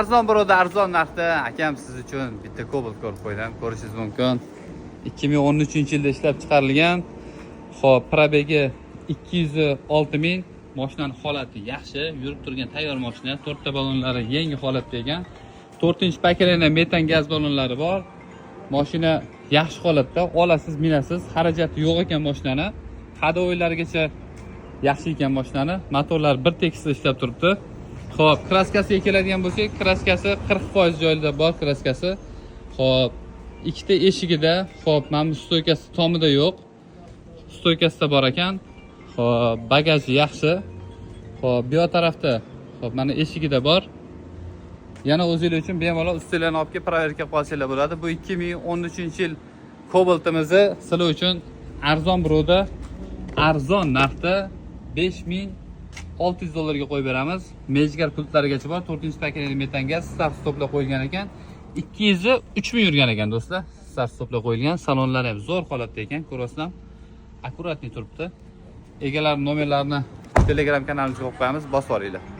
Arzon biroda, arzon narxda akam siz uchun bitta Cobalt ko'rib qo'ydim. Ko'rishingiz mumkin. 2013-yilda ishlab chiqarilgan. Xo'p, probegi 206 ming. Mashinaning holati yaxshi, yurib turgan tayyor mashina. 4 ta ballonlari yangi holatda ekan. 4-pokoleniya metan gaz ballonlari bor. Mashina yaxshi holatda, olasiz, minasiz, xarajati yo'q ekan mashinani. Hadovoylargacha yaxshi ekan mashinani. Motorlar bir tekisda ishlab turibdi. Xo'p, kraskasiga keladigan bo'lsak, kraskasi 40% joyida bor kraskasi. Xo'p, ikkita eshigida, xo'p, mana bu stoykasi tomida yo'q. Stoykasida bor ekan. Xo'p, bagaji yaxshi. Xo'p, bu tarafda, xo'p, mana eshigida bor. Yana o'zingiz uchun bemalol ustinglarni olib kelib proverka qilsanglar bo'ladi. Bu 2013-yil Cobaltimizni sizlar uchun arzon biroda, arzon narxda 5600 dollarga qo'yib beramiz. Mejgar pultlarigacha bor. 4-pokoleniya metan gaz start stoplar qo'yilgan ekan. 203 ming yurgan ekan do'stlar. Start stoplar qo'yilgan. Salonlar ham zo'r holatda ekan. Ko'rasizlar, akkuratni turibdi. Egalar nomerlarini Telegram kanalimizga qo'yib qo'yamiz. Bosib olinglar.